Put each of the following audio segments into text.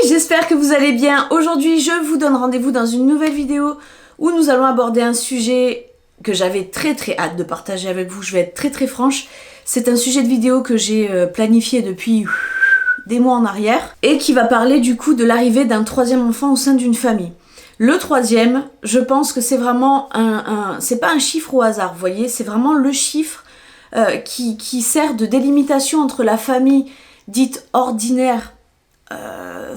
j'espère que vous allez bien. Aujourd'hui, je vous donne rendez-vous dans une nouvelle vidéo où nous allons aborder un sujet que j'avais très hâte de partager avec vous. Je vais être très franche. C'est un sujet de vidéo que j'ai planifié depuis des mois en arrière et qui va parler du coup de l'arrivée d'un troisième enfant au sein d'une famille. Le troisième, je pense que c'est vraiment c'est pas un chiffre au hasard, vous voyez, c'est vraiment le chiffre qui sert de délimitation entre la famille dite ordinaire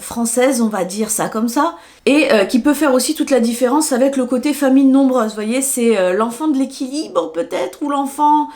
française, on va dire ça comme ça, et qui peut faire aussi toute la différence avec le côté famille nombreuse, vous voyez, c'est l'enfant de l'équilibre peut-être, ou l'enfant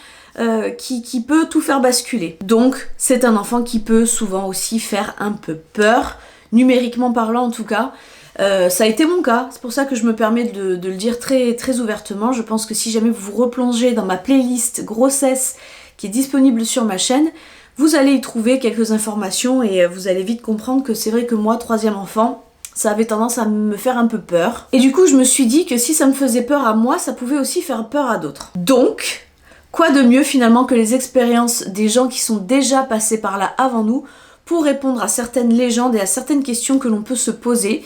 qui peut tout faire basculer. Donc c'est un enfant qui peut souvent aussi faire un peu peur, numériquement parlant en tout cas. Ça a été mon cas, c'est pour ça que je me permets de le dire très ouvertement. Je pense que si jamais vous vous replongez dans ma playlist grossesse qui est disponible sur ma chaîne, vous allez y trouver quelques informations et vous allez vite comprendre que c'est vrai que moi, troisième enfant, ça avait tendance à me faire un peu peur. Et du coup, je me suis dit que si ça me faisait peur à moi, ça pouvait aussi faire peur à d'autres. Donc, quoi de mieux finalement que les expériences des gens qui sont déjà passés par là avant nous pour répondre à certaines légendes et à certaines questions que l'on peut se poser.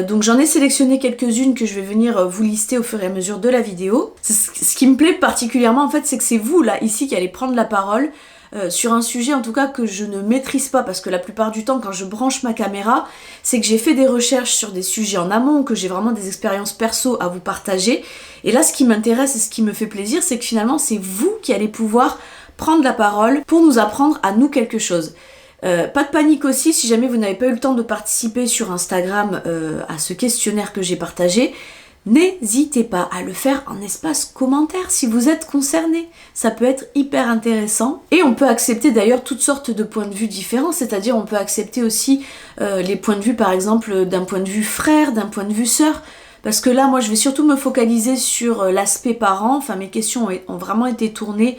Donc j'en ai sélectionné quelques-unes que je vais venir vous lister au fur et à mesure de la vidéo. Ce qui me plaît particulièrement en fait, c'est que c'est vous là, ici, qui allez prendre la parole sur un sujet en tout cas que je ne maîtrise pas, parce que la plupart du temps quand je branche ma caméra, c'est que j'ai fait des recherches sur des sujets en amont, que j'ai vraiment des expériences perso à vous partager. Et là ce qui m'intéresse et ce qui me fait plaisir, c'est que finalement c'est vous qui allez pouvoir prendre la parole pour nous apprendre à nous quelque chose. Pas de panique aussi, si jamais vous n'avez pas eu le temps de participer sur Instagram à ce questionnaire que j'ai partagé, n'hésitez pas à le faire en espace commentaire si vous êtes concerné. Ça peut être hyper intéressant. Et on peut accepter d'ailleurs toutes sortes de points de vue différents, c'est-à-dire on peut accepter aussi les points de vue par exemple d'un point de vue frère, d'un point de vue sœur. Parce que là, moi, je vais surtout me focaliser sur l'aspect parent. Enfin, mes questions ont vraiment été tournées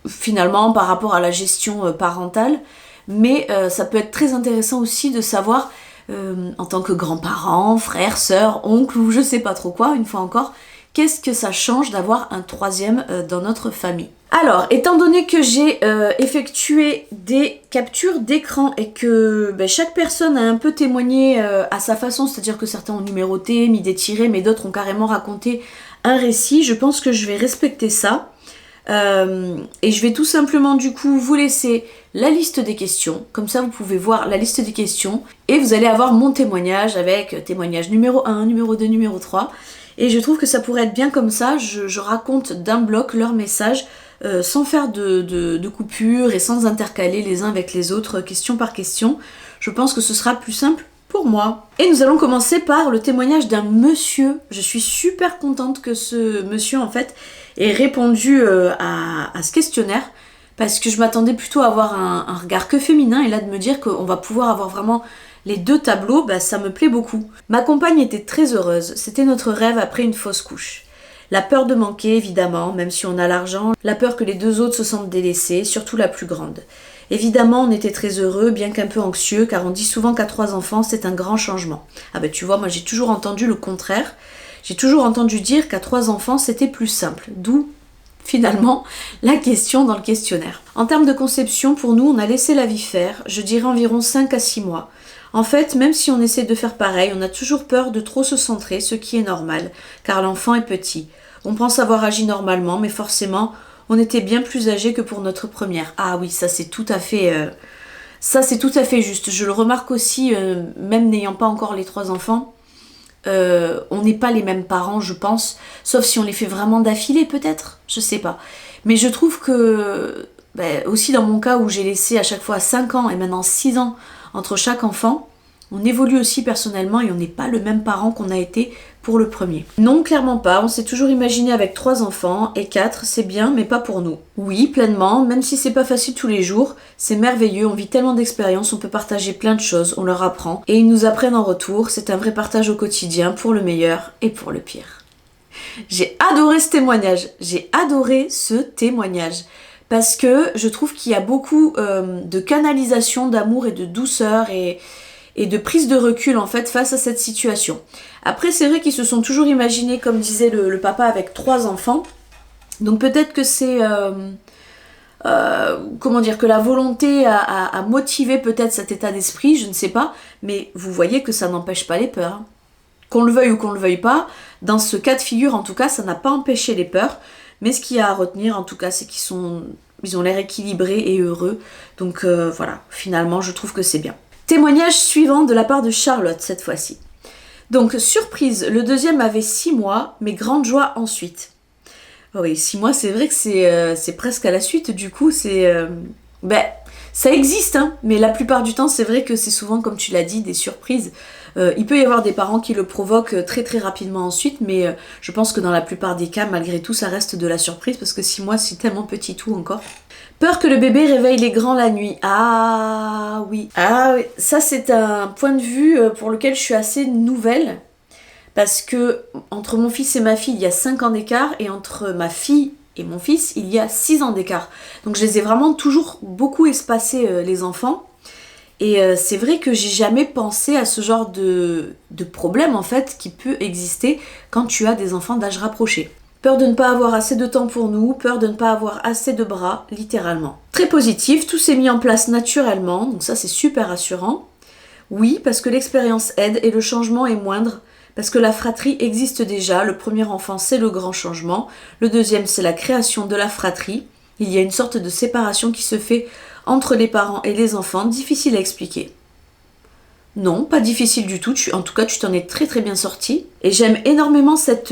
finalement par rapport à la gestion parentale. Mais ça peut être très intéressant aussi de savoir, en tant que grands-parents, frères, sœurs, oncles ou je sais pas trop quoi, une fois encore, qu'est-ce que ça change d'avoir un troisième dans notre famille. Alors, étant donné que j'ai effectué des captures d'écran et que chaque personne a un peu témoigné à sa façon, c'est-à-dire que certains ont numéroté, mis des tirets, mais d'autres ont carrément raconté un récit, je pense que je vais respecter ça. Et je vais tout simplement du coup vous laisser la liste des questions, comme ça vous pouvez voir la liste des questions et vous allez avoir mon témoignage avec témoignage numéro 1, numéro 2, numéro 3. Et je trouve que ça pourrait être bien comme ça, je raconte d'un bloc leur message sans faire de coupures et sans intercaler les uns avec les autres, question par question. Je pense que ce sera plus simple pour moi. Et nous allons commencer par le témoignage d'un monsieur. Je suis super contente que ce monsieur en fait ait répondu à ce questionnaire, parce que je m'attendais plutôt à avoir un regard que féminin, et là de me dire qu'on va pouvoir avoir vraiment les deux tableaux, ça me plaît beaucoup. Ma compagne était très heureuse, c'était notre rêve après une fausse couche. La peur de manquer évidemment, même si on a l'argent, la peur que les deux autres se sentent délaissés, surtout la plus grande. Évidemment, on était très heureux, bien qu'un peu anxieux, car on dit souvent qu'à 3 enfants, c'est un grand changement. Ah tu vois, moi j'ai toujours entendu le contraire. J'ai toujours entendu dire qu'à 3 enfants, c'était plus simple. D'où, finalement, la question dans le questionnaire. En termes de conception, pour nous, on a laissé la vie faire, je dirais environ 5 à 6 mois. En fait, même si on essaie de faire pareil, on a toujours peur de trop se centrer, ce qui est normal, car l'enfant est petit. On pense avoir agi normalement, mais forcément, on était bien plus âgé que pour notre première. Ah oui, ça c'est tout à fait juste. Je le remarque aussi, même n'ayant pas encore les 3 enfants, on n'est pas les mêmes parents, je pense, sauf si on les fait vraiment d'affilée peut-être, je sais pas. Mais je trouve que, aussi dans mon cas où j'ai laissé à chaque fois 5 ans et maintenant 6 ans entre chaque enfant, on évolue aussi personnellement et on n'est pas le même parent qu'on a été pour le premier. Non, clairement pas, on s'est toujours imaginé avec 3 enfants, et 4, c'est bien, mais pas pour nous. Oui, pleinement, même si c'est pas facile tous les jours, c'est merveilleux, on vit tellement d'expériences, on peut partager plein de choses, on leur apprend, et ils nous apprennent en retour, c'est un vrai partage au quotidien, pour le meilleur et pour le pire. J'ai adoré ce témoignage, parce que je trouve qu'il y a beaucoup de canalisation d'amour et de douceur et de prise de recul en fait face à cette situation. Après c'est vrai qu'ils se sont toujours imaginés, comme disait le papa, avec 3 enfants, donc peut-être que c'est comment dire, que la volonté a motivé peut-être cet état d'esprit, je ne sais pas, mais vous voyez que ça n'empêche pas les peurs. Hein. Qu'on le veuille ou qu'on le veuille pas, dans ce cas de figure en tout cas, ça n'a pas empêché les peurs, mais ce qu'il y a à retenir en tout cas, c'est ils ont l'air équilibrés et heureux, donc voilà, finalement je trouve que c'est bien. Témoignage suivant de la part de Charlotte cette fois-ci. Donc surprise, le deuxième avait 6 mois, mais grande joie ensuite. Oh oui, 6 mois, c'est vrai que c'est presque à la suite, du coup, ça existe, hein, mais la plupart du temps, c'est vrai que c'est souvent, comme tu l'as dit, des surprises. Il peut y avoir des parents qui le provoquent très très rapidement ensuite, mais je pense que dans la plupart des cas, malgré tout, ça reste de la surprise, parce que 6 mois, c'est tellement petit tout encore. Peur que le bébé réveille les grands la nuit. Ah oui. Ah oui, ça c'est un point de vue pour lequel je suis assez nouvelle. Parce que entre mon fils et ma fille, il y a 5 ans d'écart, et entre ma fille et mon fils, il y a 6 ans d'écart. Donc je les ai vraiment toujours beaucoup espacés, les enfants. Et c'est vrai que j'ai jamais pensé à ce genre de problème, en fait, qui peut exister quand tu as des enfants d'âge rapproché. Peur de ne pas avoir assez de temps pour nous, peur de ne pas avoir assez de bras, littéralement. Très positif, tout s'est mis en place naturellement, donc ça c'est super rassurant. Oui, parce que l'expérience aide et le changement est moindre. Parce que la fratrie existe déjà, le premier enfant c'est le grand changement, le deuxième c'est la création de la fratrie, il y a une sorte de séparation qui se fait entre les parents et les enfants, difficile à expliquer. Non, pas difficile du tout, en tout cas tu t'en es très très bien sorti, et j'aime énormément cette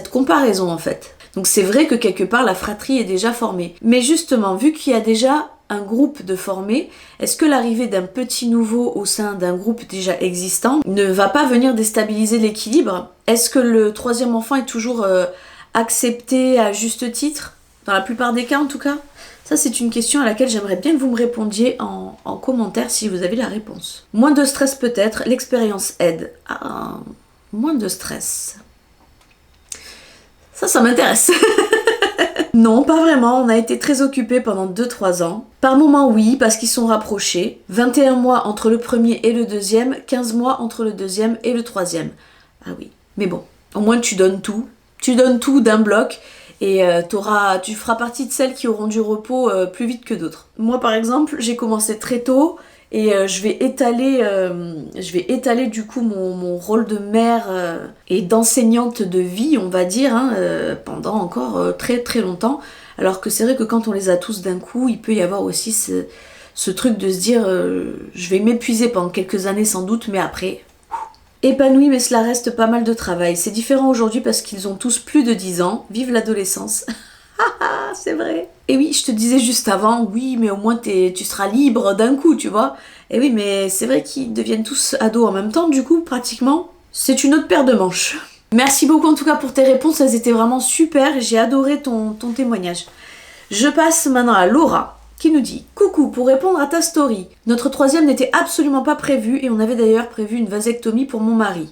comparaison en fait. Donc c'est vrai que quelque part la fratrie est déjà formée, mais justement vu qu'il y a déjà un groupe de formés, est-ce que l'arrivée d'un petit nouveau au sein d'un groupe déjà existant ne va pas venir déstabiliser l'équilibre? Est-ce que le troisième enfant est toujours accepté à juste titre? Dans la plupart des cas en tout cas? Ça c'est une question à laquelle j'aimerais bien que vous me répondiez en commentaire si vous avez la réponse. Moins de stress peut-être, l'expérience aide. Ah, moins de stress. Ça m'intéresse. Non, pas vraiment, on a été très occupés pendant 2-3 ans. Par moments oui, parce qu'ils sont rapprochés. 21 mois entre le premier et le deuxième, 15 mois entre le deuxième et le troisième. Ah oui, mais bon, au moins tu donnes tout. Tu donnes tout d'un bloc et tu feras partie de celles qui auront du repos plus vite que d'autres. Moi par exemple, j'ai commencé très tôt et je vais étaler du coup mon rôle de mère et d'enseignante de vie, on va dire, hein, pendant encore très très longtemps. Alors que c'est vrai que quand on les a tous d'un coup, il peut y avoir aussi ce truc de se dire je vais m'épuiser pendant quelques années sans doute, mais après... Épanoui, mais cela reste pas mal de travail. C'est différent aujourd'hui parce qu'ils ont tous plus de 10 ans. Vive l'adolescence. C'est vrai. Et oui, je te disais juste avant, oui, mais au moins tu seras libre d'un coup, tu vois. Et oui, mais c'est vrai qu'ils deviennent tous ados en même temps, du coup, pratiquement. C'est une autre paire de manches. Merci beaucoup en tout cas pour tes réponses, elles étaient vraiment super et j'ai adoré ton témoignage. Je passe maintenant à Laura, qui nous dit « Coucou, pour répondre à ta story, notre troisième n'était absolument pas prévu et on avait d'ailleurs prévu une vasectomie pour mon mari.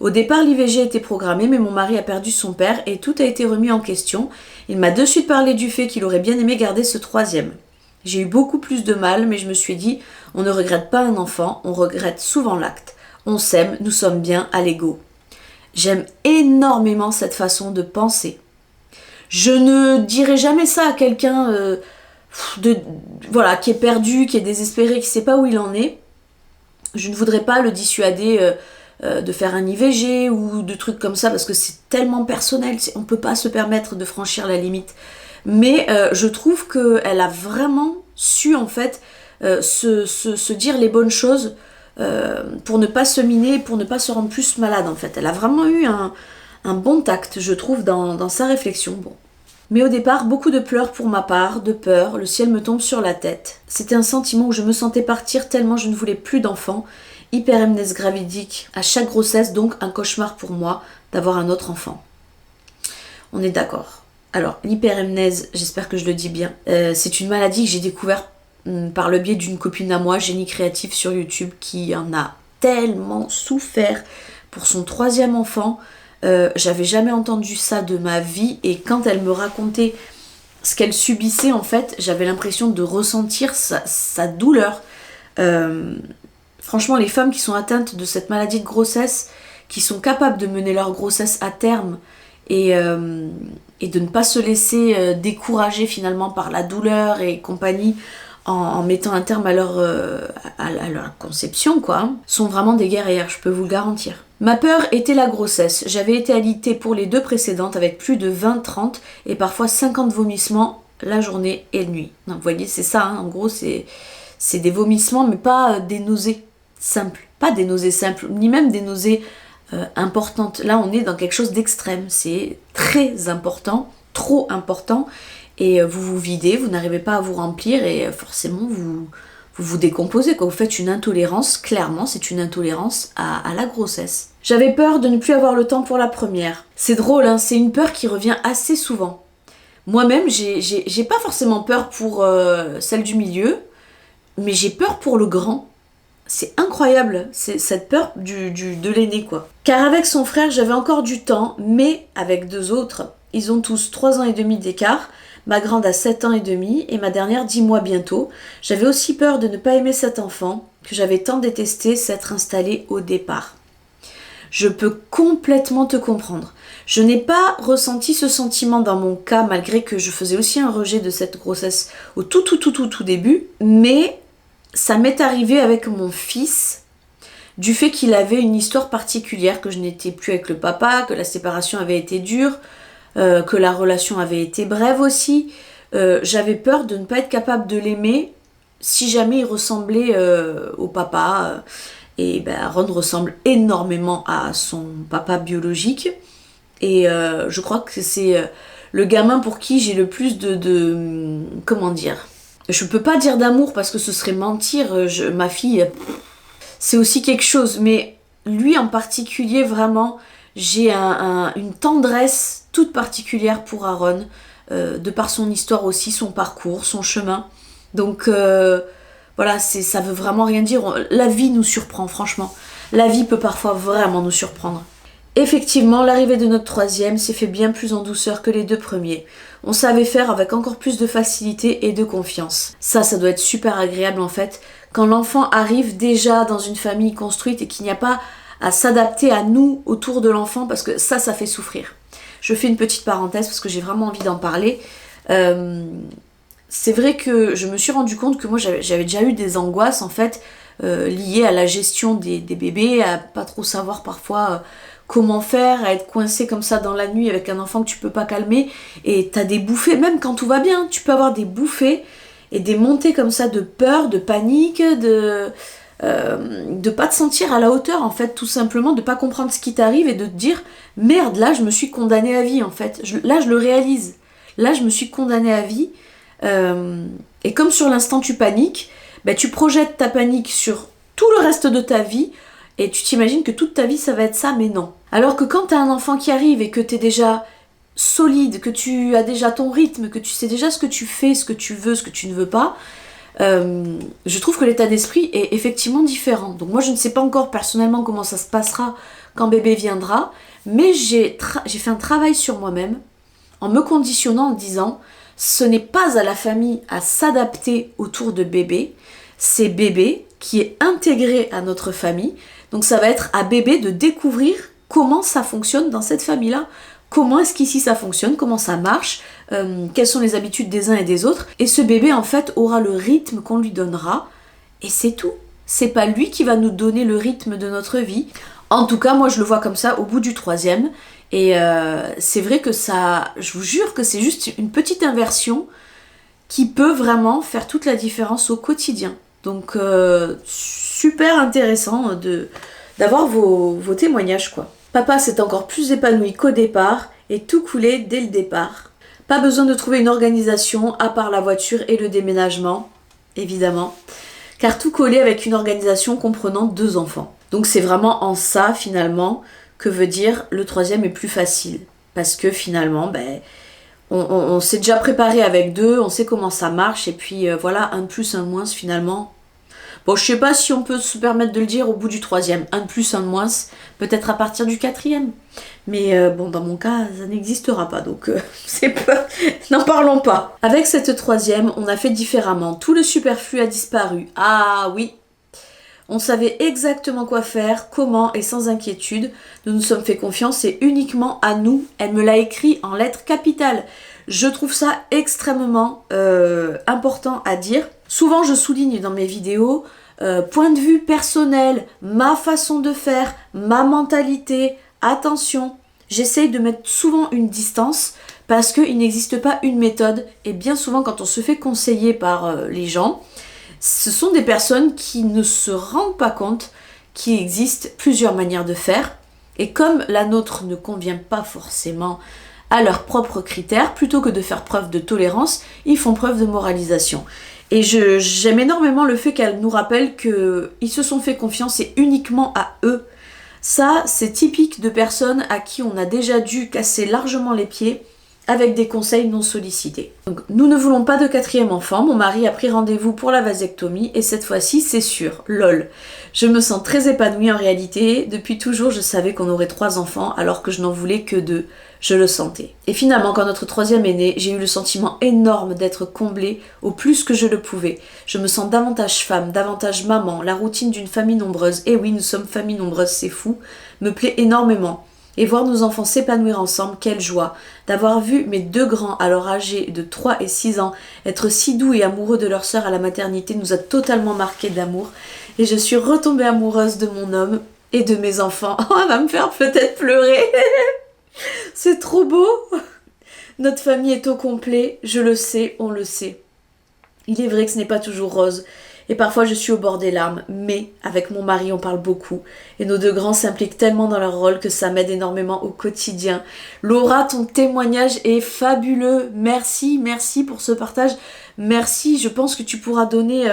Au départ, l'IVG était programmée, mais mon mari a perdu son père et tout a été remis en question. Il m'a de suite parlé du fait qu'il aurait bien aimé garder ce troisième. J'ai eu beaucoup plus de mal, mais je me suis dit « On ne regrette pas un enfant, on regrette souvent l'acte. On s'aime, nous sommes bien à l'ego. » J'aime énormément cette façon de penser. Je ne dirai jamais ça à quelqu'un... qui est perdu, qui est désespéré, qui sait pas où il en est. Je ne voudrais pas le dissuader de faire un IVG ou de trucs comme ça parce que c'est tellement personnel, on peut pas se permettre de franchir la limite. Mais je trouve qu'elle a vraiment su en fait se dire les bonnes choses pour ne pas se miner, pour ne pas se rendre plus malade en fait. Elle a vraiment eu un bon tact, je trouve, dans sa réflexion. Bon. Mais au départ, beaucoup de pleurs pour ma part, de peur, le ciel me tombe sur la tête. C'était un sentiment où je me sentais partir tellement je ne voulais plus d'enfants. Hyperemnèse gravidique à chaque grossesse, donc un cauchemar pour moi d'avoir un autre enfant. On est d'accord. Alors, l'hyperemnèse, j'espère que je le dis bien, c'est une maladie que j'ai découverte par le biais d'une copine à moi, Génie Créatif sur YouTube, qui en a tellement souffert pour son troisième enfant. J'avais jamais entendu ça de ma vie et quand elle me racontait ce qu'elle subissait en fait, j'avais l'impression de ressentir sa douleur. Franchement, les femmes qui sont atteintes de cette maladie de grossesse, qui sont capables de mener leur grossesse à terme et de ne pas se laisser décourager finalement par la douleur et compagnie en mettant un terme à leur conception, quoi, sont vraiment des guerrières, je peux vous le garantir. Ma peur était la grossesse. J'avais été alitée pour les 2 précédentes avec plus de 20, 30 et parfois 50 vomissements la journée et la nuit. Donc, vous voyez, c'est ça, hein. En gros, c'est des vomissements, mais pas des nausées simples. Pas des nausées simples, ni même des nausées importantes. Là, on est dans quelque chose d'extrême. C'est très important, trop important. Et vous vous videz, vous n'arrivez pas à vous remplir et forcément, vous décomposez, quoi. Vous faites une intolérance, clairement, c'est une intolérance à la grossesse. J'avais peur de ne plus avoir le temps pour la première. C'est drôle, hein, c'est une peur qui revient assez souvent. Moi-même, j'ai pas forcément peur pour celle du milieu, mais j'ai peur pour le grand. C'est incroyable, c'est cette peur de l'aîné, quoi. Car avec son frère, j'avais encore du temps, mais avec 2 autres, ils ont tous 3 ans et demi d'écart. Ma grande a 7 ans et demi et ma dernière 10 mois bientôt. J'avais aussi peur de ne pas aimer cet enfant que j'avais tant détesté s'être installé au départ. Je peux complètement te comprendre. Je n'ai pas ressenti ce sentiment dans mon cas malgré que je faisais aussi un rejet de cette grossesse au tout début, mais ça m'est arrivé avec mon fils du fait qu'il avait une histoire particulière, que je n'étais plus avec le papa, que la séparation avait été dure, que la relation avait été brève aussi. J'avais peur de ne pas être capable de l'aimer si jamais il ressemblait au papa. Et Aaron ressemble énormément à son papa biologique. Et je crois que c'est le gamin pour qui j'ai le plus de comment dire, je peux pas dire d'amour parce que ce serait mentir. Ma fille, c'est aussi quelque chose. Mais lui en particulier, vraiment, j'ai une tendresse toute particulière pour Aaron, de par son histoire aussi, son parcours, son chemin. Donc voilà, ça veut vraiment rien dire. La vie nous surprend, franchement. La vie peut parfois vraiment nous surprendre. Effectivement, l'arrivée de notre 3e s'est fait bien plus en douceur que les 2 premiers. On savait faire avec encore plus de facilité et de confiance. Ça doit être super agréable en fait, quand l'enfant arrive déjà dans une famille construite et qu'il n'y a pas à s'adapter à nous autour de l'enfant, parce que ça fait souffrir. Je fais une petite parenthèse parce que j'ai vraiment envie d'en parler. C'est vrai que je me suis rendu compte que moi j'avais déjà eu des angoisses en fait liées à la gestion des bébés, à pas trop savoir parfois comment faire, à être coincé comme ça dans la nuit avec un enfant que tu peux pas calmer, et t'as des bouffées, même quand tout va bien, tu peux avoir des bouffées et des montées comme ça de peur, de panique, de pas te sentir à la hauteur en fait, tout simplement, de pas comprendre ce qui t'arrive et de te dire merde, là je me suis condamnée à vie en fait, là je le réalise, là je me suis condamnée à vie, et comme sur l'instant tu paniques, tu projettes ta panique sur tout le reste de ta vie et tu t'imagines que toute ta vie ça va être ça, mais non. Alors que quand t'as un enfant qui arrive et que t'es déjà solide, que tu as déjà ton rythme, que tu sais déjà ce que tu fais, ce que tu veux, ce que tu ne veux pas, je trouve que l'état d'esprit est effectivement différent. Donc moi je ne sais pas encore personnellement comment ça se passera quand bébé viendra, mais j'ai fait un travail sur moi-même en me conditionnant en disant ce n'est pas à la famille à s'adapter autour de bébé, c'est bébé qui est intégré à notre famille, donc ça va être à bébé de découvrir comment ça fonctionne dans cette famille-là. Comment est-ce qu'ici ça fonctionne, comment ça marche, quelles sont les habitudes des uns et des autres. Et ce bébé en fait aura le rythme qu'on lui donnera et c'est tout. C'est pas lui qui va nous donner le rythme de notre vie. En tout cas, moi je le vois comme ça au bout du 3e. Et c'est vrai que ça, je vous jure que c'est juste une petite inversion qui peut vraiment faire toute la différence au quotidien. Donc super intéressant d'avoir vos témoignages quoi. Papa s'est encore plus épanoui qu'au départ et tout coulait dès le départ. Pas besoin de trouver une organisation à part la voiture et le déménagement, évidemment, car tout collait avec une organisation comprenant 2 enfants. Donc c'est vraiment en ça finalement que veut dire le 3e est plus facile. Parce que finalement, on s'est déjà préparé avec 2, on sait comment ça marche et puis voilà, 1 de plus, 1 de moins finalement. Bon, je sais pas si on peut se permettre de le dire au bout du 3e. 1 de plus, 1 de moins, peut-être à partir du 4e. Mais bon, dans mon cas, ça n'existera pas, donc c'est pas... n'en parlons pas. Avec cette 3e, on a fait différemment. Tout le superflu a disparu. Ah oui, On savait exactement quoi faire, comment et sans inquiétude. Nous nous sommes fait confiance et uniquement à nous. Elle me l'a écrit en lettres capitales. Je trouve ça extrêmement important à dire. Souvent je souligne dans mes vidéos, point de vue personnel, ma façon de faire, ma mentalité, attention. J'essaye de mettre souvent une distance parce qu'il n'existe pas une méthode et bien souvent quand on se fait conseiller par les gens, ce sont des personnes qui ne se rendent pas compte qu'il existe plusieurs manières de faire et comme la nôtre ne convient pas forcément à leurs propres critères, plutôt que de faire preuve de tolérance, ils font preuve de moralisation. Et j'aime énormément le fait qu'elle nous rappelle qu'ils se sont fait confiance et uniquement à eux. Ça, c'est typique de personnes à qui on a déjà dû casser largement les pieds avec des conseils non sollicités. Donc, nous ne voulons pas de 4e enfant, mon mari a pris rendez-vous pour la vasectomie et cette fois-ci c'est sûr, lol. Je me sens très épanouie en réalité, depuis toujours je savais qu'on aurait 3 enfants alors que je n'en voulais que 2, je le sentais. Et finalement quand notre 3e est né, j'ai eu le sentiment énorme d'être comblée au plus que je le pouvais. Je me sens davantage femme, davantage maman, la routine d'une famille nombreuse, et oui nous sommes famille nombreuse, c'est fou, me plaît énormément. Et voir nos enfants s'épanouir ensemble, quelle joie d'avoir vu mes 2 grands, alors âgés de 3 et 6 ans, être si doux et amoureux de leur sœur à la maternité nous a totalement marqué d'amour. Et je suis retombée amoureuse de mon homme et de mes enfants. Oh, elle va me faire peut-être pleurer. C'est trop beau. Notre famille est au complet, je le sais, on le sait. Il est vrai que ce n'est pas toujours rose. Et parfois je suis au bord des larmes, mais avec mon mari on parle beaucoup et nos 2 grands s'impliquent tellement dans leur rôle que ça m'aide énormément au quotidien. Laura, ton témoignage est fabuleux, merci pour ce partage, merci, je pense que tu pourras donner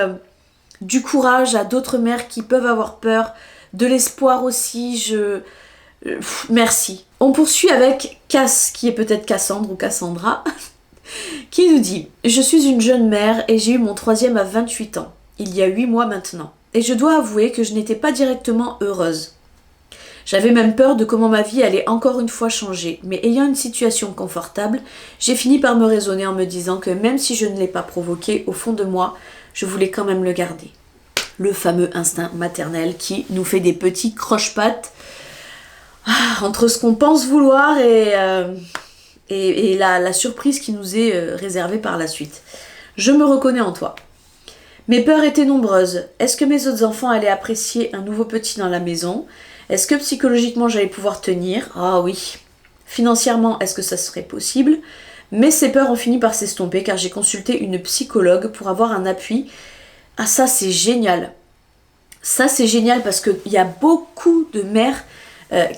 du courage à d'autres mères qui peuvent avoir peur, de l'espoir aussi, merci. On poursuit avec Cass, qui est peut-être Cassandre ou Cassandra, qui nous dit « Je suis une jeune mère et j'ai eu mon 3e à 28 ans. Il y a 8 mois maintenant. Et je dois avouer que je n'étais pas directement heureuse. J'avais même peur de comment ma vie allait encore une fois changer, mais ayant une situation confortable, j'ai fini par me raisonner en me disant que même si je ne l'ai pas provoqué, au fond de moi, je voulais quand même le garder. Le fameux instinct maternel qui nous fait des petits croche-pattes entre ce qu'on pense vouloir et la surprise qui nous est réservée par la suite. Je me reconnais en toi. Mes peurs étaient nombreuses. Est-ce que mes autres enfants allaient apprécier un nouveau petit dans la maison? Est-ce que psychologiquement j'allais pouvoir tenir? Ah oui. Financièrement, est-ce que ça serait possible? Mais ces peurs ont fini par s'estomper car j'ai consulté une psychologue pour avoir un appui. Ah ça c'est génial. Ça c'est génial parce qu'il y a beaucoup de mères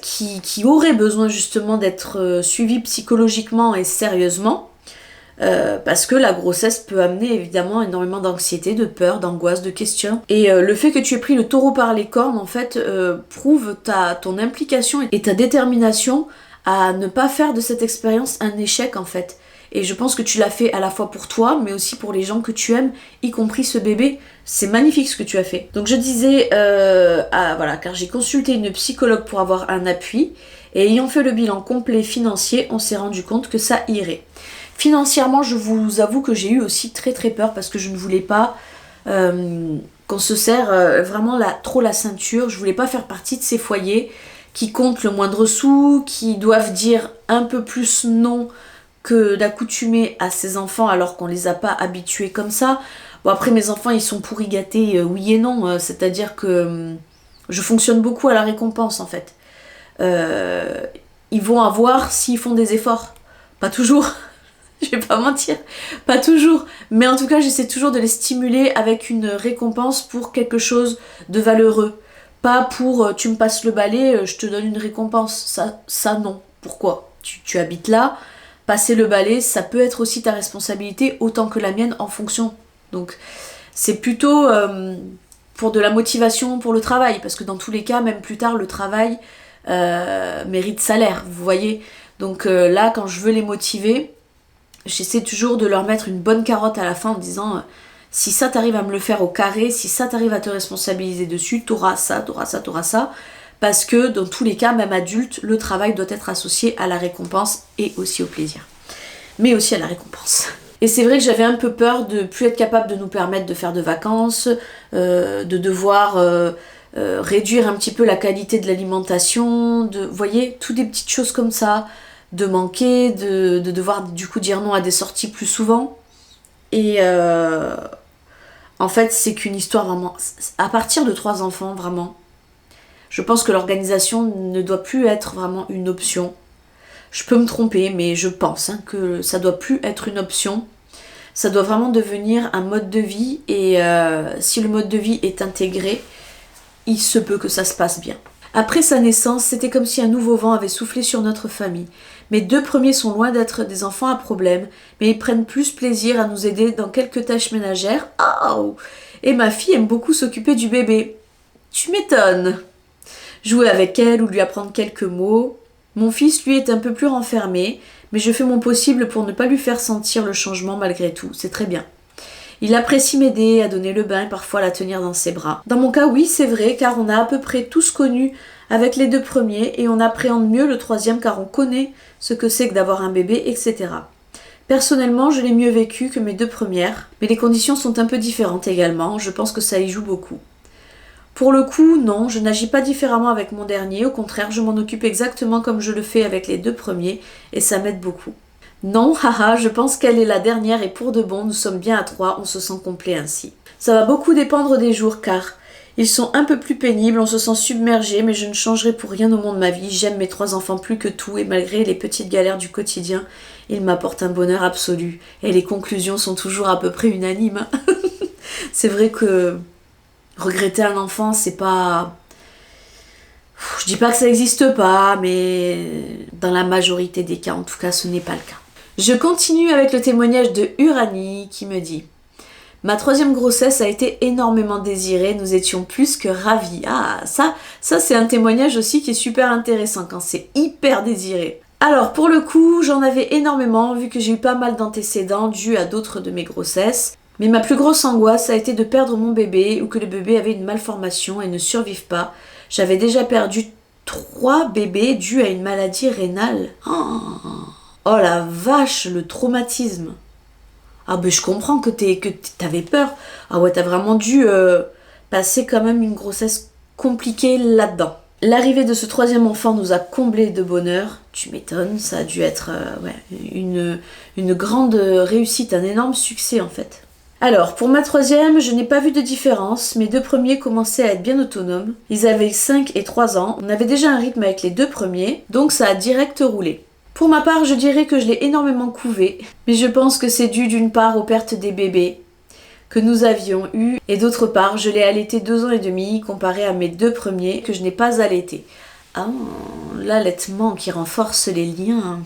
qui auraient besoin justement d'être suivies psychologiquement et sérieusement. Parce que la grossesse peut amener évidemment énormément d'anxiété, de peur, d'angoisse, de questions. Et le fait que tu aies pris le taureau par les cornes, en fait, prouve ton implication et ta détermination à ne pas faire de cette expérience un échec, en fait. Et je pense que tu l'as fait à la fois pour toi, mais aussi pour les gens que tu aimes, y compris ce bébé. C'est magnifique ce que tu as fait. Donc je disais, voilà, car j'ai consulté une psychologue pour avoir un appui, et ayant fait le bilan complet financier, on s'est rendu compte que ça irait. Financièrement, je vous avoue que j'ai eu aussi très très peur parce que je ne voulais pas qu'on se serre vraiment trop la ceinture. Je voulais pas faire partie de ces foyers qui comptent le moindre sou, qui doivent dire un peu plus non que d'accoutumer à ses enfants alors qu'on les a pas habitués comme ça. Bon après mes enfants ils sont pourri gâtés oui et non, c'est-à-dire que je fonctionne beaucoup à la récompense en fait. Ils vont avoir s'ils font des efforts. Pas toujours. Je vais pas mentir, pas toujours, mais en tout cas j'essaie toujours de les stimuler avec une récompense pour quelque chose de valeureux. Pas pour tu me passes le balai, je te donne une récompense, ça non. Pourquoi? Tu habites là, passer le balai, ça peut être aussi ta responsabilité autant que la mienne en fonction. Donc c'est plutôt pour de la motivation pour le travail, parce que dans tous les cas, même plus tard, le travail mérite salaire, vous voyez. Donc là, quand je veux les motiver, j'essaie toujours de leur mettre une bonne carotte à la fin en disant si ça t'arrive à me le faire au carré, si ça t'arrive à te responsabiliser dessus, t'auras ça, t'auras ça, t'auras ça. Parce que dans tous les cas, même adulte, le travail doit être associé à la récompense et aussi au plaisir. Mais aussi à la récompense. Et c'est vrai que j'avais un peu peur de plus être capable de nous permettre de faire de vacances, de devoir réduire un petit peu la qualité de l'alimentation, vous voyez, toutes des petites choses comme ça, de manquer, de devoir du coup dire non à des sorties plus souvent. Et en fait, c'est qu'une histoire vraiment... À partir de 3 enfants, vraiment, je pense que l'organisation ne doit plus être vraiment une option. Je peux me tromper, mais je pense que ça doit plus être une option. Ça doit vraiment devenir un mode de vie. Et si le mode de vie est intégré, il se peut que ça se passe bien. Après sa naissance, c'était comme si un nouveau vent avait soufflé sur notre famille. Mes 2 premiers sont loin d'être des enfants à problème, mais ils prennent plus plaisir à nous aider dans quelques tâches ménagères. Oh, et ma fille aime beaucoup s'occuper du bébé. Tu m'étonnes. Jouer avec elle ou lui apprendre quelques mots. Mon fils, lui, est un peu plus renfermé, mais je fais mon possible pour ne pas lui faire sentir le changement malgré tout. C'est très bien. Il apprécie m'aider à donner le bain et parfois la tenir dans ses bras. Dans mon cas, oui, c'est vrai, car on a à peu près tous connu avec les 2 premiers et on appréhende mieux le 3e car on connaît ce que c'est que d'avoir un bébé, etc. Personnellement, je l'ai mieux vécu que mes 2 premières, mais les conditions sont un peu différentes également, je pense que ça y joue beaucoup. Pour le coup, non, je n'agis pas différemment avec mon dernier, au contraire, je m'en occupe exactement comme je le fais avec les 2 premiers et ça m'aide beaucoup. Non, haha, je pense qu'elle est la dernière et pour de bon, nous sommes bien à 3, on se sent complet ainsi. Ça va beaucoup dépendre des jours car ils sont un peu plus pénibles, on se sent submergé, mais je ne changerai pour rien au monde ma vie. J'aime mes 3 enfants plus que tout et malgré les petites galères du quotidien, ils m'apportent un bonheur absolu. Et les conclusions sont toujours à peu près unanimes. C'est vrai que regretter un enfant, c'est pas... Je dis pas que ça n'existe pas, mais dans la majorité des cas, en tout cas, ce n'est pas le cas. Je continue avec le témoignage de Uranie qui me dit: ma 3e grossesse a été énormément désirée, nous étions plus que ravis. Ah, ça c'est un témoignage aussi qui est super intéressant quand c'est hyper désiré. Alors pour le coup, j'en avais énormément vu que j'ai eu pas mal d'antécédents dus à d'autres de mes grossesses. Mais ma plus grosse angoisse a été de perdre mon bébé ou que le bébé avait une malformation et ne survive pas. J'avais déjà perdu 3 bébés dus à une maladie rénale. Oh la vache, le traumatisme. Ah ben je comprends que t'avais peur. Ah ouais, t'as vraiment dû passer quand même une grossesse compliquée là-dedans. L'arrivée de ce 3e enfant nous a comblés de bonheur. Tu m'étonnes, ça a dû être une grande réussite, un énorme succès en fait. Alors, pour ma 3e, je n'ai pas vu de différence. Mes 2 premiers commençaient à être bien autonomes. Ils avaient 5 et 3 ans. On avait déjà un rythme avec les 2 premiers, donc ça a direct roulé. Pour ma part, je dirais que je l'ai énormément couvé, mais je pense que c'est dû d'une part aux pertes des bébés que nous avions eues, et d'autre part, je l'ai allaité 2 ans et demi comparé à mes 2 premiers que je n'ai pas allaités. Ah, l'allaitement qui renforce les liens.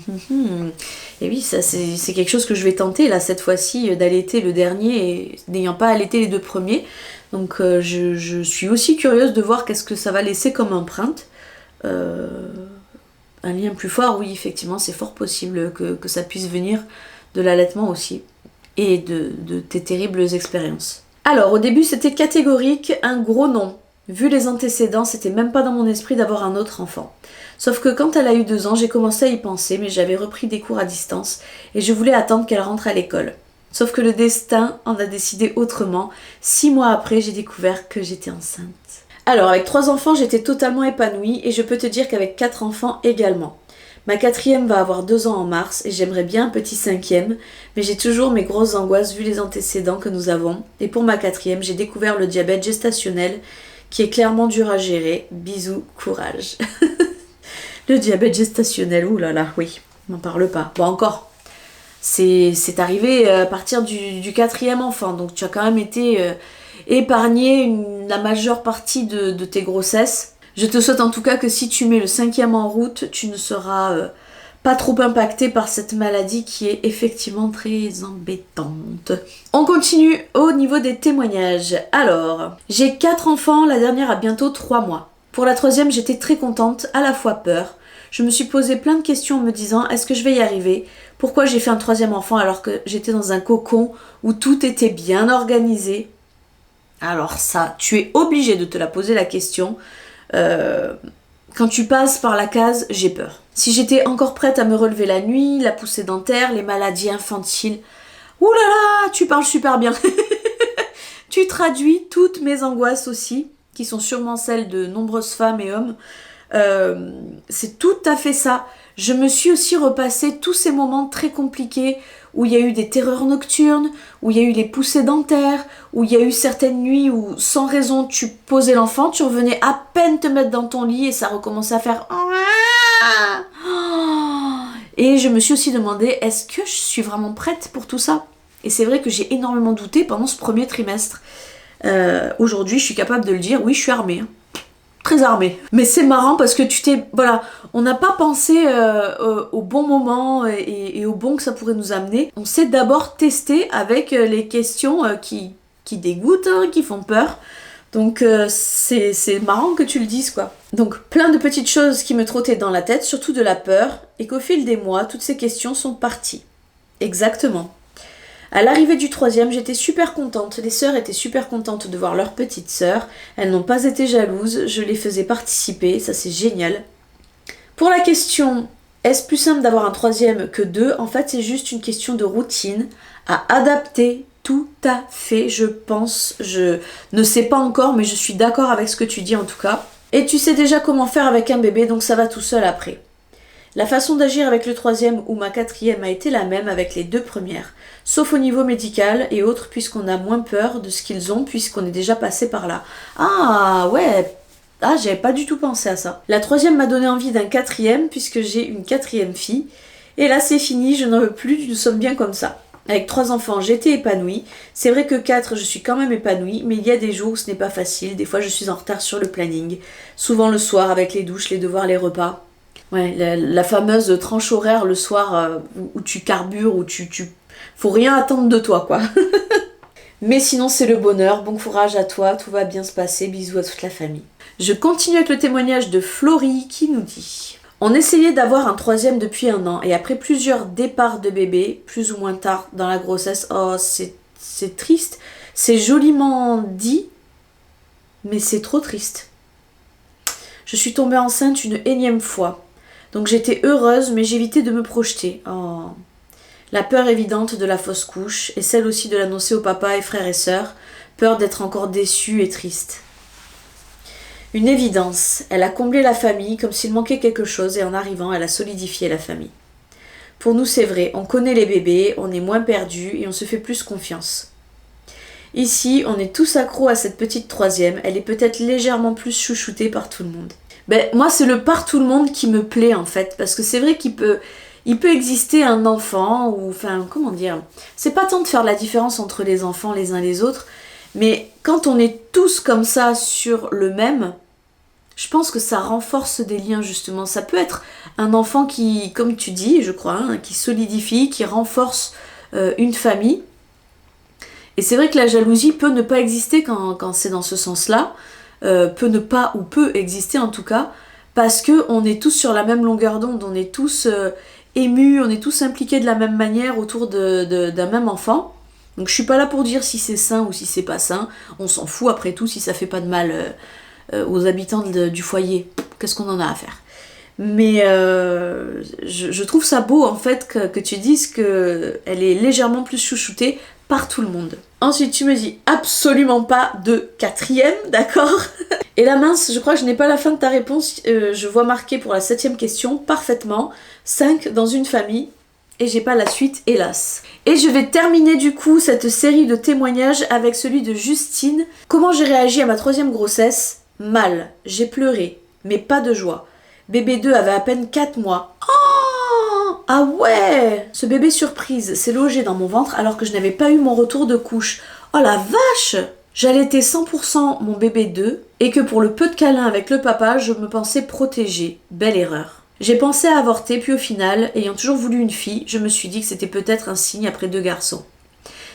Et oui, ça c'est quelque chose que je vais tenter là cette fois-ci, d'allaiter le dernier, n'ayant pas allaité les 2 premiers. Donc je suis aussi curieuse de voir qu'est-ce que ça va laisser comme empreinte. Un lien plus fort, oui, effectivement, c'est fort possible que ça puisse venir de l'allaitement aussi. Et de tes terribles expériences. Alors, au début, c'était catégorique, un gros non. Vu les antécédents, c'était même pas dans mon esprit d'avoir un autre enfant. Sauf que quand elle a eu 2 ans, j'ai commencé à y penser, mais j'avais repris des cours à distance et je voulais attendre qu'elle rentre à l'école. Sauf que le destin en a décidé autrement. 6 mois après, j'ai découvert que j'étais enceinte. Alors, avec 3 enfants, j'étais totalement épanouie et je peux te dire qu'avec 4 enfants également. Ma 4e va avoir 2 ans en mars et j'aimerais bien un petit 5e, mais j'ai toujours mes grosses angoisses vu les antécédents que nous avons. Et pour ma 4e, j'ai découvert le diabète gestationnel qui est clairement dur à gérer. Bisous, courage. Le diabète gestationnel, oulala, oui, n'en parle pas. Bon, encore, c'est arrivé à partir du 4e enfant, donc tu as quand même été épargné la majeure partie de tes grossesses. Je te souhaite en tout cas que si tu mets le 5e en route, tu ne seras pas trop impacté par cette maladie qui est effectivement très embêtante. On continue au niveau des témoignages. Alors, j'ai 4 enfants, la dernière a bientôt 3 mois. Pour la 3e, j'étais très contente, à la fois peur. Je me suis posé plein de questions en me disant, est-ce que je vais y arriver? Pourquoi j'ai fait un 3e enfant alors que j'étais dans un cocon où tout était bien organisé? Alors ça, tu es obligé de te la poser la question. Quand tu passes par la case, j'ai peur. Si j'étais encore prête à me relever la nuit, la poussée dentaire, les maladies infantiles... Ouh là là, tu parles super bien. Tu traduis toutes mes angoisses aussi. qui sont sûrement celles de nombreuses femmes et hommes, c'est tout à fait ça. Je me suis aussi repassé tous ces moments très compliqués où il y a eu des terreurs nocturnes, où il y a eu les poussées dentaires, où il y a eu certaines nuits où sans raison tu posais l'enfant, tu revenais à peine te mettre dans ton lit et ça recommençait à faire... Et je me suis aussi demandé, est-ce que je suis vraiment prête pour tout ça? Et c'est vrai que j'ai énormément douté pendant ce premier trimestre. Aujourd'hui, je suis capable de le dire, oui, je suis armée. Très armée. Mais c'est marrant parce que voilà, on n'a pas pensé au bon moment et au bon que ça pourrait nous amener. On s'est d'abord testé avec les questions qui dégoûtent, hein, qui font peur. Donc c'est marrant que tu le dises, quoi. Donc plein de petites choses qui me trottaient dans la tête, surtout de la peur, et qu'au fil des mois, toutes ces questions sont parties. Exactement. À l'arrivée du 3e, j'étais super contente. Les sœurs étaient super contentes de voir leur petite sœur. Elles n'ont pas été jalouses, je les faisais participer, ça c'est génial. Pour la question, est-ce plus simple d'avoir un 3e que 2? En fait, c'est juste une question de routine à adapter. Tout à fait, je pense. Je ne sais pas encore, mais je suis d'accord avec ce que tu dis en tout cas. Et tu sais déjà comment faire avec un bébé, donc ça va tout seul après. La façon d'agir avec le 3e ou ma 4e a été la même avec les 2 premières, sauf au niveau médical et autres puisqu'on a moins peur de ce qu'ils ont puisqu'on est déjà passé par là. Ah ouais, j'avais pas du tout pensé à ça. La 3e m'a donné envie d'un 4e puisque j'ai une 4e fille. Et là c'est fini, je n'en veux plus, nous sommes bien comme ça. Avec 3 enfants, j'étais épanouie. C'est vrai que 4, je suis quand même épanouie, mais il y a des jours où ce n'est pas facile. Des fois, je suis en retard sur le planning. Souvent le soir, avec les douches, les devoirs, les repas. Ouais, la fameuse tranche horaire le soir où tu carbures, où faut rien attendre de toi, quoi. Mais sinon, c'est le bonheur. Bon courage à toi, tout va bien se passer. Bisous à toute la famille. Je continue avec le témoignage de Florie qui nous dit... On essayait d'avoir un 3e depuis 1 an et après plusieurs départs de bébé, plus ou moins tard dans la grossesse, oh c'est triste, c'est joliment dit, mais c'est trop triste. Je suis tombée enceinte une énième fois, donc j'étais heureuse mais j'évitais de me projeter. Oh. La peur évidente de la fausse couche et celle aussi de l'annoncer au papa et frères et sœurs, peur d'être encore déçue et triste. Une évidence, elle a comblé la famille comme s'il manquait quelque chose et en arrivant, elle a solidifié la famille. Pour nous, c'est vrai, on connaît les bébés, on est moins perdus et on se fait plus confiance. Ici, on est tous accros à cette petite 3e, elle est peut-être légèrement plus chouchoutée par tout le monde. Moi, c'est le par tout le monde qui me plaît en fait, parce que c'est vrai qu'il peut exister un enfant, ou enfin, comment dire, c'est pas tant de faire la différence entre les enfants les uns les autres, mais quand on est tous comme ça sur le même, je pense que ça renforce des liens justement. Ça peut être un enfant qui, comme tu dis, je crois, hein, qui solidifie, qui renforce une famille. Et c'est vrai que la jalousie peut ne pas exister quand c'est dans ce sens-là, peut exister en tout cas, parce qu'on est tous sur la même longueur d'onde, on est tous émus, on est tous impliqués de la même manière autour d'un même enfant. Donc je suis pas là pour dire si c'est sain ou si c'est pas sain, on s'en fout après tout si ça fait pas de mal aux habitants du foyer, qu'est-ce qu'on en a à faire. Mais je trouve ça beau en fait que tu dises qu'elle est légèrement plus chouchoutée par tout le monde. Ensuite tu me dis absolument pas de 4e, d'accord? Et la mince, je crois que je n'ai pas la fin de ta réponse, je vois marqué pour la 7e question, parfaitement, 5 dans une famille. Et j'ai pas la suite, hélas. Et je vais terminer du coup cette série de témoignages avec celui de Justine. Comment j'ai réagi à ma 3e grossesse? Mal. J'ai pleuré, mais pas de joie. Bébé 2 avait à peine 4 mois. Oh! Ah ouais! Ce bébé surprise s'est logé dans mon ventre alors que je n'avais pas eu mon retour de couche. Oh la vache! J'allaitais 100% mon bébé 2 et que pour le peu de câlins avec le papa, je me pensais protégée. Belle erreur. J'ai pensé à avorter, puis au final, ayant toujours voulu une fille, je me suis dit que c'était peut-être un signe après 2 garçons.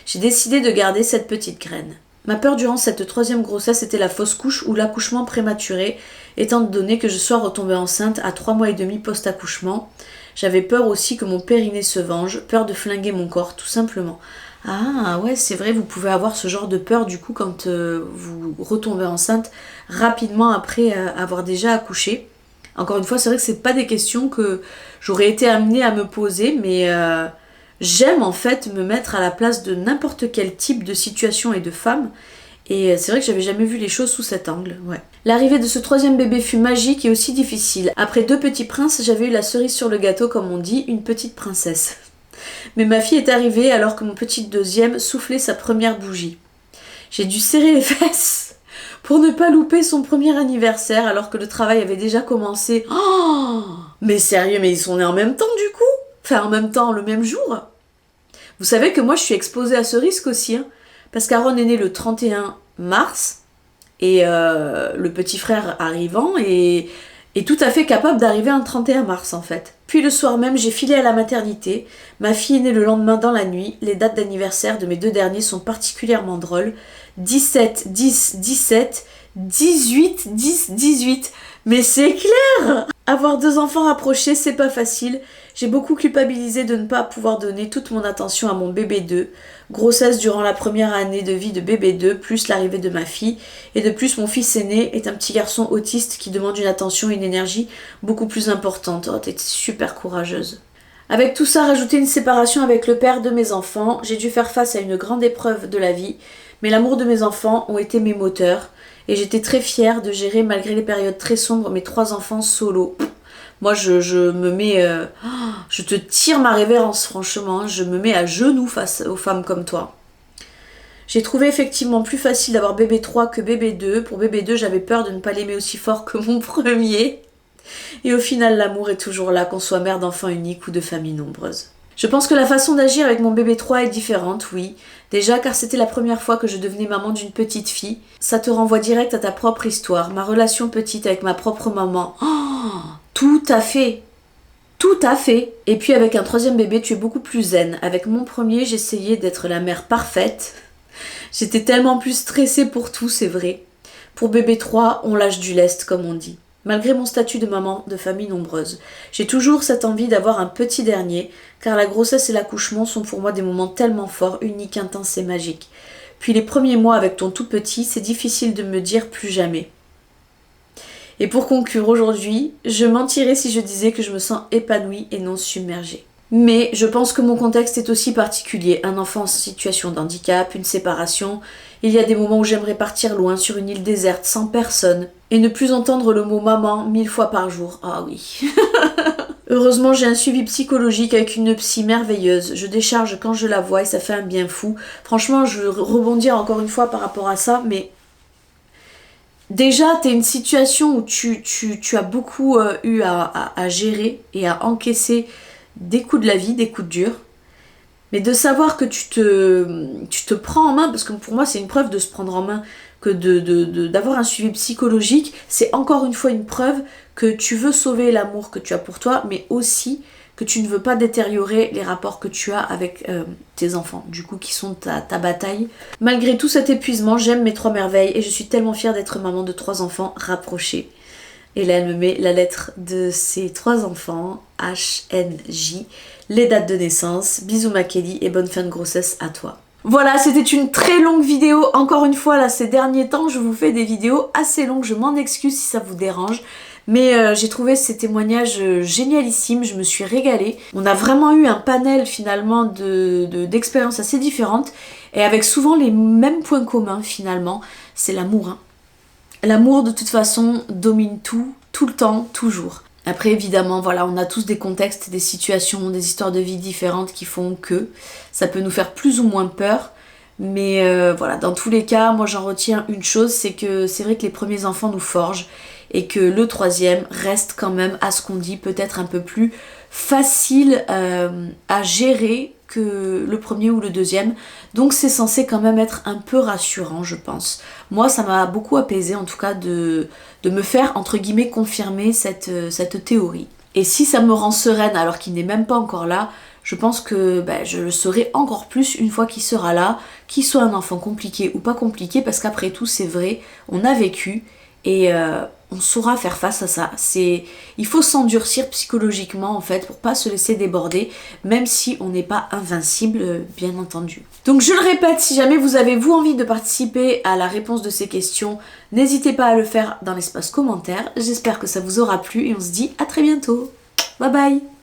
J'ai décidé de garder cette petite graine. Ma peur durant cette 3e grossesse était la fausse couche ou l'accouchement prématuré, étant donné que je sois retombée enceinte à 3 mois et demi post-accouchement. J'avais peur aussi que mon périnée se venge, peur de flinguer mon corps, tout simplement. Ah ouais, c'est vrai, vous pouvez avoir ce genre de peur du coup quand vous retombez enceinte rapidement après avoir déjà accouché. Encore une fois, c'est vrai que c'est pas des questions que j'aurais été amenée à me poser, mais j'aime en fait me mettre à la place de n'importe quel type de situation et de femme Et c'est vrai que j'avais jamais vu les choses sous cet angle, ouais. L'arrivée de ce troisième bébé fut magique et aussi difficile. Après 2 petits princes, j'avais eu la cerise sur le gâteau, comme on dit, une petite princesse. Mais ma fille est arrivée alors que mon petit deuxième soufflait sa première bougie. J'ai dû serrer les fesses pour ne pas louper son premier anniversaire alors que le travail avait déjà commencé. Oh, mais sérieux, mais ils sont nés en même temps du coup? Enfin, en même temps, le même jour? Vous savez que moi, je suis exposée à ce risque aussi, hein, parce qu'Aaron est né le 31 mars, et le petit frère arrivant est tout à fait capable d'arriver un 31 mars en fait. Puis le soir même, j'ai filé à la maternité. Ma fille est née le lendemain dans la nuit. Les dates d'anniversaire de mes 2 derniers sont particulièrement drôles. 17, 10, 17, 18, 10, 18. Mais c'est clair! Avoir 2 enfants rapprochés, c'est pas facile. J'ai beaucoup culpabilisé de ne pas pouvoir donner toute mon attention à mon bébé 2. Grossesse durant la première année de vie de bébé 2, plus l'arrivée de ma fille. Et de plus, mon fils aîné est un petit garçon autiste qui demande une attention et une énergie beaucoup plus importante. Oh, t'es super courageuse. Avec tout ça, rajouter une séparation avec le père de mes enfants, j'ai dû faire face à une grande épreuve de la vie. Mais l'amour de mes enfants ont été mes moteurs. Et j'étais très fière de gérer, malgré les périodes très sombres, mes 3 enfants solo. Moi, je me mets... je te tire ma révérence, franchement. Je me mets à genoux face aux femmes comme toi. J'ai trouvé effectivement plus facile d'avoir bébé 3 que bébé 2. Pour bébé 2, j'avais peur de ne pas l'aimer aussi fort que mon premier. Et au final, l'amour est toujours là, qu'on soit mère d'enfants uniques ou de famille nombreuse. Je pense que la façon d'agir avec mon bébé 3 est différente, oui. Déjà car c'était la première fois que je devenais maman d'une petite fille. Ça te renvoie direct à ta propre histoire, ma relation petite avec ma propre maman. Oh, tout à fait. Tout à fait. Et puis avec un 3e bébé, tu es beaucoup plus zen. Avec mon premier, j'essayais d'être la mère parfaite. J'étais tellement plus stressée pour tout, c'est vrai. Pour bébé 3, on lâche du lest, comme on dit. Malgré mon statut de maman de famille nombreuse, j'ai toujours cette envie d'avoir un petit dernier, car la grossesse et l'accouchement sont pour moi des moments tellement forts, uniques, intenses et magiques. Puis les premiers mois avec ton tout petit, c'est difficile de me dire plus jamais. Et pour conclure aujourd'hui, je mentirais si je disais que je me sens épanouie et non submergée. Mais je pense que mon contexte est aussi particulier. Un enfant en situation de handicap, une séparation. Il y a des moments où j'aimerais partir loin sur une île déserte, sans personne, et ne plus entendre le mot maman 1000 fois par jour. Ah oui. Heureusement, j'ai un suivi psychologique avec une psy merveilleuse. Je décharge quand je la vois et ça fait un bien fou. Franchement, je veux rebondir encore une fois par rapport à ça, mais déjà, t'es une situation où tu as beaucoup eu à gérer et à encaisser des coups de la vie, des coups durs. Mais de savoir que tu te prends en main, parce que pour moi c'est une preuve de se prendre en main, que d'avoir un suivi psychologique, c'est encore une fois une preuve que tu veux sauver l'amour que tu as pour toi, mais aussi que tu ne veux pas détériorer les rapports que tu as avec tes enfants, du coup qui sont ta bataille. Malgré tout cet épuisement, j'aime mes 3 merveilles et je suis tellement fière d'être maman de 3 enfants rapprochés. Et là, elle me met la lettre de ses 3 enfants, HNJ, les dates de naissance, bisous ma Kelly et bonne fin de grossesse à toi. Voilà, c'était une très longue vidéo. Encore une fois, là, ces derniers temps, je vous fais des vidéos assez longues. Je m'en excuse si ça vous dérange. Mais j'ai trouvé ces témoignages génialissimes, je me suis régalée. On a vraiment eu un panel finalement d'expériences assez différentes et avec souvent les mêmes points communs finalement, c'est l'amour. Hein. L'amour de toute façon domine tout le temps, toujours. Après évidemment, voilà, on a tous des contextes, des situations, des histoires de vie différentes qui font que ça peut nous faire plus ou moins peur. Mais voilà, dans tous les cas, moi j'en retiens une chose, c'est que c'est vrai que les premiers enfants nous forgent et que le 3e reste quand même, à ce qu'on dit, peut-être un peu plus facile à gérer que le premier ou le 2e. Donc c'est censé quand même être un peu rassurant, je pense. Moi, ça m'a beaucoup apaisé, en tout cas, de me faire, entre guillemets, confirmer cette théorie. Et si ça me rend sereine alors qu'il n'est même pas encore là, je pense que je le serai encore plus une fois qu'il sera là, qu'il soit un enfant compliqué ou pas compliqué, parce qu'après tout, c'est vrai, on a vécu et on saura faire face à ça. Il faut s'endurcir psychologiquement en fait pour pas se laisser déborder, même si on n'est pas invincible, bien entendu. Donc je le répète, si jamais vous avez envie de participer à la réponse de ces questions, n'hésitez pas à le faire dans l'espace commentaire. J'espère que ça vous aura plu et on se dit à très bientôt. Bye bye.